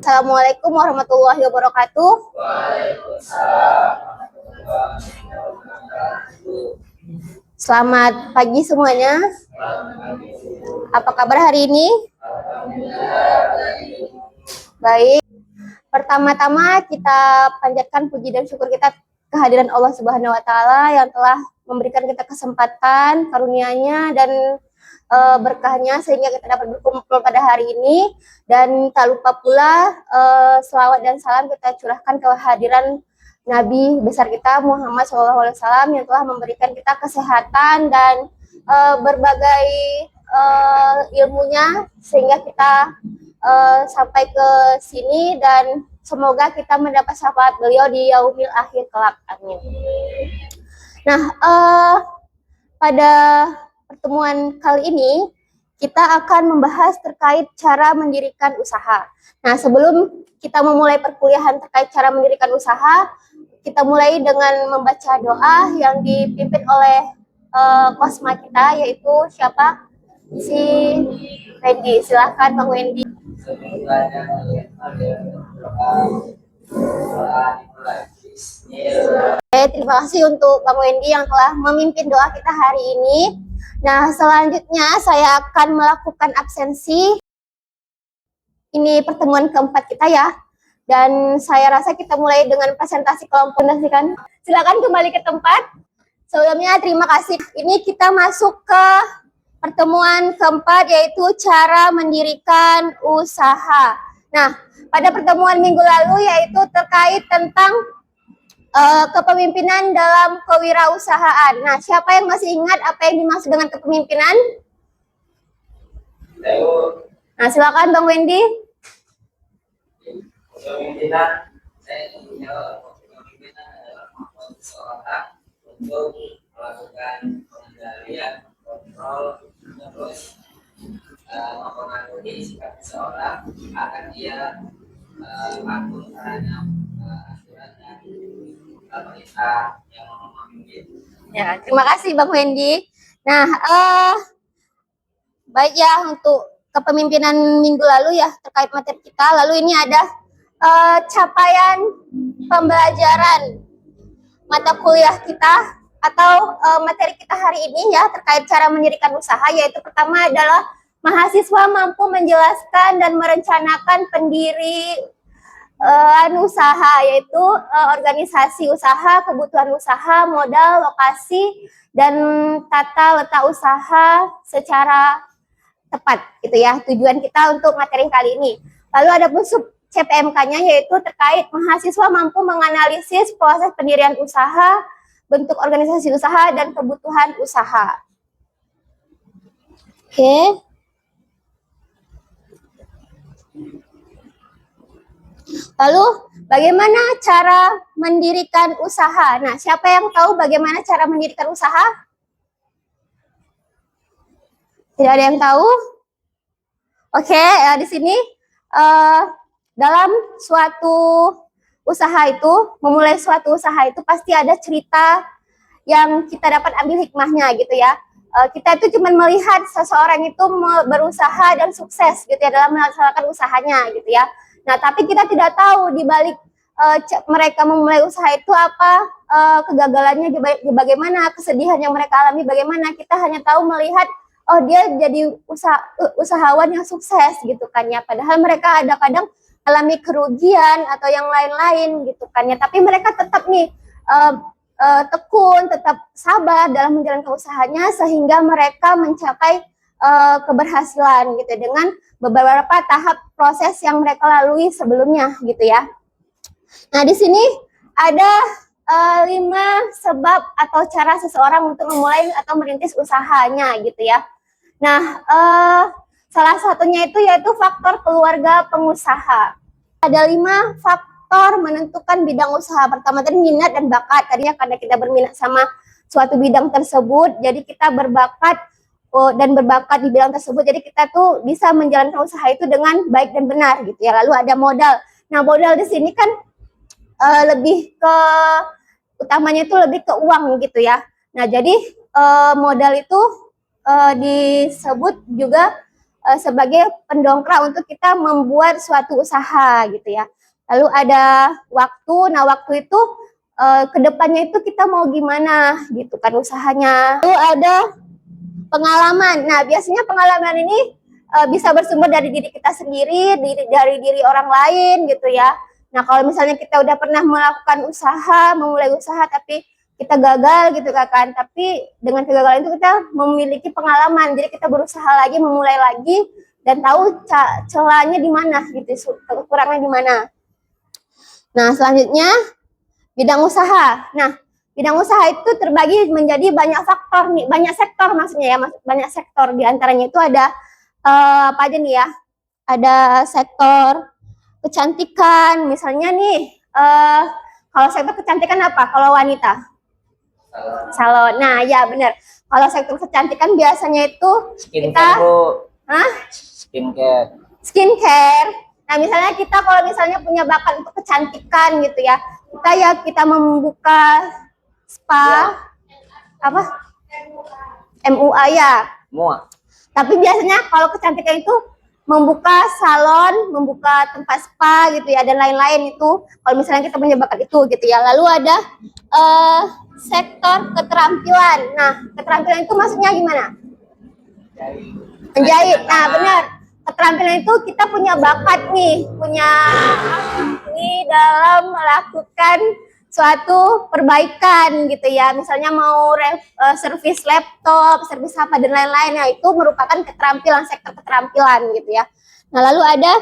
Assalamualaikum warahmatullahi wabarakatuh. Selamat pagi semuanya. Apa kabar hari ini? Baik. Pertama-tama kita panjatkan puji dan syukur kita kehadiran Allah Subhanahu wa taala yang telah memberikan kita kesempatan, karunia-Nya dan berkahnya sehingga kita dapat berkumpul pada hari ini. Dan tak lupa pula selawat dan salam kita curahkan kehadiran Nabi besar kita Muhammad SAW yang telah memberikan kita kesehatan dan berbagai ilmunya sehingga kita sampai ke sini, dan semoga kita mendapat syafaat beliau di yaumil akhir kelak. Amin. Nah, pada pertemuan kali ini kita akan membahas terkait cara mendirikan usaha. Nah, sebelum kita memulai perkuliahan terkait cara mendirikan usaha, kita mulai dengan membaca doa yang dipimpin oleh kosma kita, yaitu siapa? Si Wendy. Silahkan Bang Wendy. Terima kasih untuk Bang Wendy yang telah memimpin doa kita hari ini. Nah, selanjutnya saya akan melakukan absensi. Ini pertemuan keempat kita ya. Dan saya rasa kita mulai dengan presentasi kelompok. Silakan kembali ke tempat. Sebelumnya terima kasih. Ini kita masuk ke pertemuan keempat, yaitu cara mendirikan usaha. Nah, pada pertemuan minggu lalu yaitu terkait tentang kepemimpinan dalam kewirausahaan. Nah, siapa yang masih ingat apa yang dimaksud dengan kepemimpinan? Nah, silakan Bang Wendy. Kepemimpinan, saya kepemimpinan adalah kemampuan seseorang untuk melakukan pengendalian, kontrol, terus mempengaruhi sikap seseorang agar dia patuh terhadap aturan dari pemerintah yang memimpin. Ya, terima kasih Bang Wendy. Nah, baik ya, untuk kepemimpinan minggu lalu ya terkait materi kita. Lalu ini ada capaian pembelajaran mata kuliah kita atau materi kita hari ini ya terkait cara mendirikan usaha, yaitu pertama adalah mahasiswa mampu menjelaskan dan merencanakan pendirian usaha, yaitu organisasi usaha, kebutuhan usaha, modal, lokasi, dan tata letak usaha secara tepat gitu ya, tujuan kita untuk materi kali ini. Lalu ada sub CPMK-nya, yaitu terkait mahasiswa mampu menganalisis proses pendirian usaha, bentuk organisasi usaha, dan kebutuhan usaha. Oke. Lalu bagaimana cara mendirikan usaha? Nah, siapa yang tahu bagaimana cara mendirikan usaha? Tidak ada yang tahu? Oke, ya, di sini dalam suatu usaha itu, memulai suatu usaha itu pasti ada cerita yang kita dapat ambil hikmahnya gitu ya. Kita itu cuma melihat seseorang itu berusaha dan sukses gitu ya dalam melaksanakan usahanya gitu ya. Nah, tapi kita tidak tahu di balik mereka memulai usaha itu apa kegagalannya, bagaimana kesedihan yang mereka alami, bagaimana. Kita hanya tahu melihat oh dia jadi usahawan yang sukses gitu kan ya. Padahal mereka ada kadang alami kerugian atau yang lain-lain gitu kan ya. Tapi mereka tetap nih tekun, tetap sabar dalam menjalankan usahanya sehingga mereka mencapai keberhasilan gitu dengan beberapa tahap proses yang mereka lalui sebelumnya gitu ya. Nah, di sini ada 5 sebab atau cara seseorang untuk memulai atau merintis usahanya gitu ya. Nah, salah satunya itu yaitu faktor keluarga pengusaha. Ada 5 faktor menentukan bidang usaha. Pertama tadi minat dan bakat. Tadinya karena kita berminat sama suatu bidang tersebut, jadi kita berbakat dan berbakat di bidang tersebut, jadi kita tuh bisa menjalankan usaha itu dengan baik dan benar gitu ya. Lalu ada modal. Nah, modal di sini kan lebih ke utamanya itu lebih ke uang gitu ya. Nah, jadi modal itu disebut juga sebagai pendongkrak untuk kita membuat suatu usaha gitu ya. Lalu ada waktu, nah waktu itu kedepannya itu kita mau gimana gitu kan usahanya. Lalu ada pengalaman. Nah biasanya pengalaman ini bisa bersumber dari diri kita sendiri, dari diri orang lain gitu ya. Nah kalau misalnya kita udah pernah melakukan usaha, memulai usaha tapi kita gagal gitu kan, tapi dengan kegagalan itu kita memiliki pengalaman, jadi kita berusaha lagi, memulai lagi dan tahu celahnya di mana gitu, kekurangannya di mana. Nah selanjutnya bidang usaha. Nah bidang usaha itu terbagi menjadi banyak faktor nih, banyak sektor maksudnya ya, banyak sektor. Di antaranya itu ada apa aja nih ya? Ada sektor kecantikan, misalnya nih. Kalau sektor kecantikan apa? Kalau wanita? Salon. Nah ya benar. Kalau sektor kecantikan biasanya itu Skincare, Bu. Hah? Skincare. Skincare. Nah misalnya kita kalau misalnya punya bakat untuk kecantikan gitu ya, kita membuka spa apa MUA ya. Semua. Tapi biasanya kalau kecantikan itu membuka salon, membuka tempat spa gitu ya, dan lain-lain itu kalau misalnya kita punya bakat itu gitu ya. Lalu ada sektor keterampilan. Nah keterampilan itu maksudnya gimana? Menjahit. Nah benar. Keterampilan itu kita punya bakat nih, punya ini dalam melakukan suatu perbaikan gitu ya. Misalnya mau servis laptop, servis apa dan lain-lain. Nah, itu merupakan keterampilan, sektor keterampilan gitu ya. Nah, lalu ada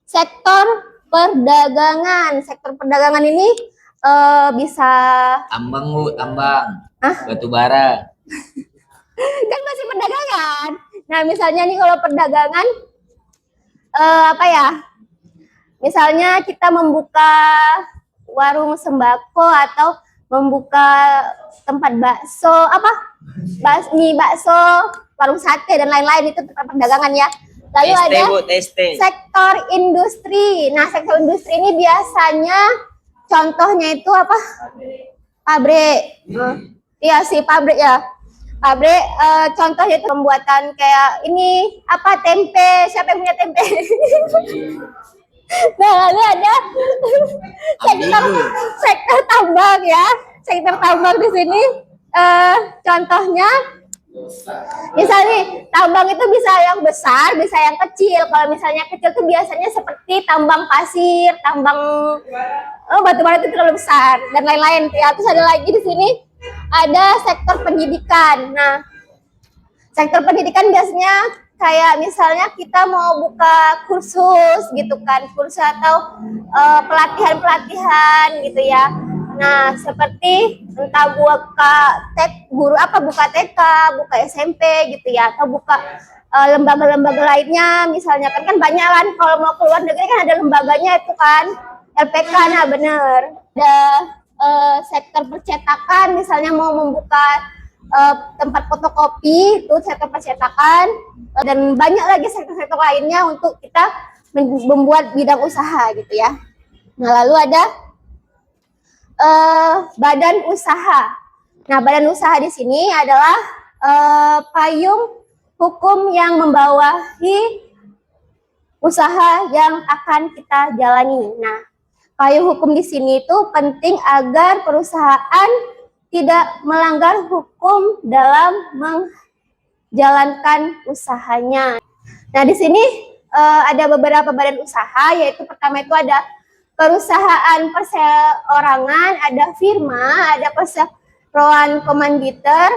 sektor perdagangan. Sektor perdagangan ini bisa Tambang, Bu, tambang. Hah? Batu bara. Kan masih perdagangan. Nah, misalnya nih kalau perdagangan apa ya? Misalnya kita membuka warung sembako atau membuka tempat bakso apa? Mie bakso, warung sate dan lain-lain itu tempat perdagangan ya. Lalu Teste, ada Bu, teste. sektor industri. Nah, sektor industri ini biasanya contohnya itu apa? Pabrik. Iya sih, pabrik ya. Pabrik contohnya itu pembuatan kayak ini apa tempe, siapa yang punya tempe? Nah lalu ada sektor tambang ya, sektor tambang di sini contohnya misalnya tambang itu bisa yang besar, bisa yang kecil. Kalau misalnya kecil itu biasanya seperti tambang pasir, tambang batu bara itu terlalu besar dan lain-lain. Ya, terus ada lagi di sini ada sektor pendidikan. Nah, sektor pendidikan biasanya kayak misalnya kita mau buka kursus gitu kan, kursus atau pelatihan-pelatihan gitu ya. Nah, seperti entah buka buka TK, buka SMP gitu ya, atau buka lembaga-lembaga lainnya, misalnya kan banyak kan kalau mau keluar negeri kan ada lembaganya itu kan, LPK. Nah, bener. Ada sektor percetakan, misalnya mau membuka tempat fotokopi itu sektor percetakan, dan banyak lagi sektor-sektor lainnya untuk kita membuat bidang usaha gitu ya. Nah lalu ada badan usaha. Nah badan usaha di sini adalah payung hukum yang membawahi usaha yang akan kita jalani. Nah payung hukum di sini itu penting agar perusahaan tidak melanggar hukum dalam menjalankan usahanya. Nah, di sini ada beberapa badan usaha, yaitu pertama itu ada perusahaan perseorangan, ada firma, ada perseroan komanditer,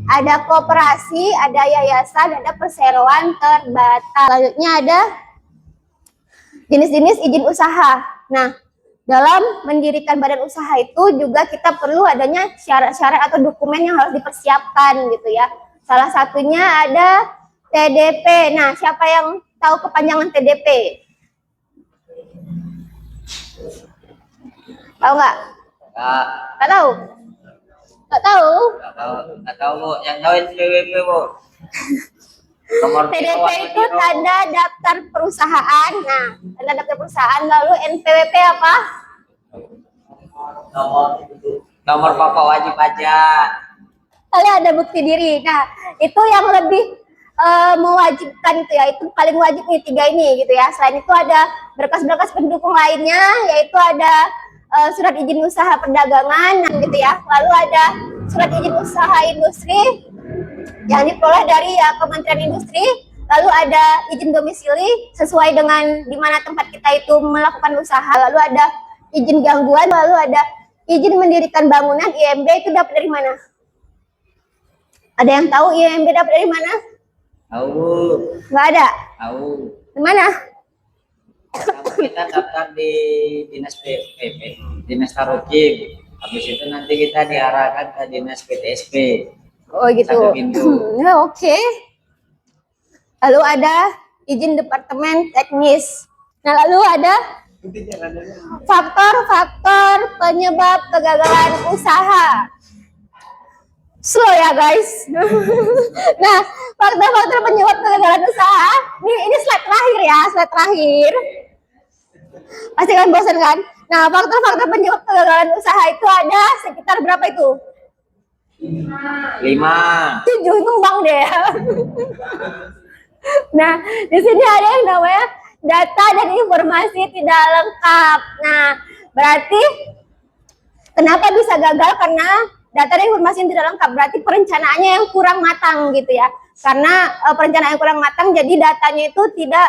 ada koperasi, ada yayasan, ada perseroan terbatas. Selanjutnya ada jenis-jenis izin usaha. Nah, dalam mendirikan badan usaha itu juga kita perlu adanya syarat-syarat atau dokumen yang harus dipersiapkan gitu ya. Salah satunya ada TDP. Nah, siapa yang tahu kepanjangan TDP? Tahu nggak? Nggak tahu? Nggak tahu? Nggak tahu, Bu. Yang tahu NPWP, Bu. Nomor TDP itu tanda daftar perusahaan. Nah, tanda daftar perusahaan. Lalu NPWP apa? Nomor pokok wajib pajak. Lalu ada bukti diri. Nah, itu yang lebih mewajibkan itu ya, itu paling wajib nih 3 ini gitu ya. Selain itu ada berkas-berkas pendukung lainnya, yaitu ada surat izin usaha perdagangan gitu ya. Lalu ada surat izin usaha industri yang diperoleh dari ya Kementerian Industri. Lalu ada izin domisili sesuai dengan di mana tempat kita itu melakukan usaha. Lalu ada izin gangguan, lalu ada izin mendirikan bangunan. IMB itu dapat dari mana? Ada yang tahu IMB dapat dari mana? Tahu. Nggak ada. Tahu. Di mana? Pertama kita daftar di dinas PPP, dinas Tarukim. Habis itu nanti kita diarahkan ke dinas PTSP. Oh gitu. Satu pintu. Ya, oke. Lalu ada izin departemen teknis. Nah, lalu ada faktor-faktor penyebab kegagalan usaha. Slow ya guys. Nah, faktor-faktor penyebab kegagalan usaha. Ini slide terakhir ya, slide terakhir. Pasti kalian bosan kan? Nah, faktor-faktor penyebab kegagalan usaha itu ada sekitar berapa itu? 5. 7, ngembang deh. Nah, di sini ada yang namanya data dan informasi tidak lengkap. Nah, berarti kenapa bisa gagal? Karena data dan informasi yang tidak lengkap. Berarti perencanaannya yang kurang matang gitu ya. Karena perencanaan yang kurang matang, jadi datanya itu tidak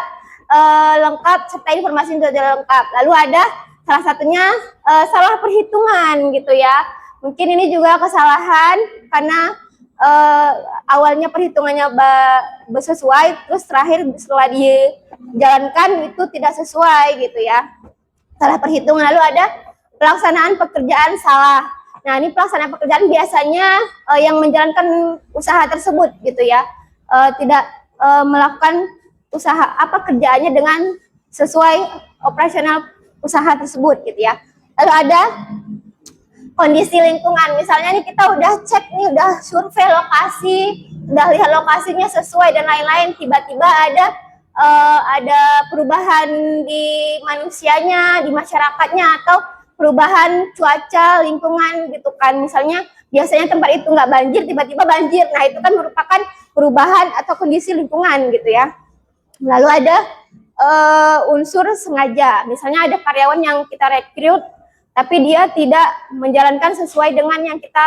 lengkap serta informasi yang tidak lengkap. Lalu ada salah satunya salah perhitungan gitu ya. Mungkin ini juga kesalahan karena awalnya perhitungannya sesuai, terus terakhir setelah dijalankan itu tidak sesuai gitu ya. Salah perhitungan. Lalu ada pelaksanaan pekerjaan salah. Nah, ini pelaksanaan pekerjaan biasanya yang menjalankan usaha tersebut gitu ya, tidak melakukan usaha kerjaannya dengan sesuai operasional usaha tersebut gitu ya. Lalu ada kondisi lingkungan, misalnya nih kita udah cek nih, udah survei lokasi, udah lihat lokasinya sesuai dan lain-lain, tiba-tiba ada perubahan di manusianya, di masyarakatnya, atau perubahan cuaca lingkungan gitu kan. Misalnya biasanya tempat itu nggak banjir, tiba-tiba banjir. Nah, itu kan merupakan perubahan atau kondisi lingkungan gitu ya. Lalu ada unsur sengaja, misalnya ada karyawan yang kita rekrut tapi dia tidak menjalankan sesuai dengan yang kita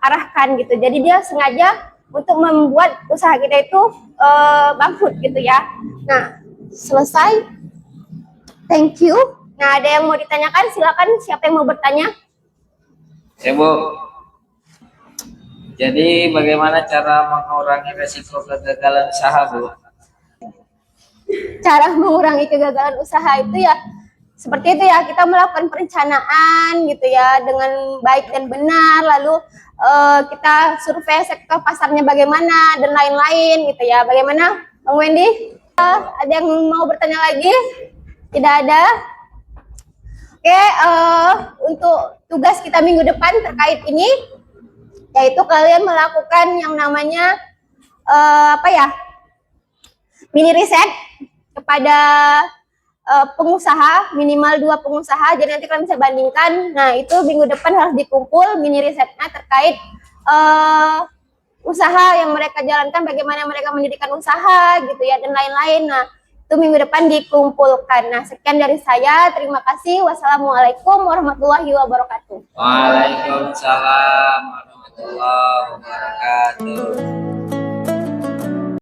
arahkan gitu. Jadi dia sengaja untuk membuat usaha kita itu bangkrut gitu ya. Nah, selesai. Thank you. Nah, ada yang mau ditanyakan? Silakan, siapa yang mau bertanya? Ya, Bu. Jadi bagaimana cara mengurangi resiko kegagalan usaha, Bu? Cara mengurangi kegagalan usaha itu ya seperti itu ya, kita melakukan perencanaan gitu ya dengan baik dan benar, lalu kita survei sektor pasarnya bagaimana dan lain-lain gitu ya. Bagaimana Bang Wendy? Ada yang mau bertanya lagi? Tidak ada? Oke, untuk tugas kita minggu depan terkait ini, yaitu kalian melakukan yang namanya mini riset kepada pengusaha, minimal 2 pengusaha, jadi nanti kalian bisa bandingkan. Nah, itu minggu depan harus dikumpul mini risetnya terkait usaha yang mereka jalankan, bagaimana mereka mendirikan usaha gitu ya, dan lain-lain. Nah, itu minggu depan dikumpulkan. Nah, sekian dari saya, terima kasih. Wassalamualaikum warahmatullahi wabarakatuh. Waalaikumsalam warahmatullahi wabarakatuh.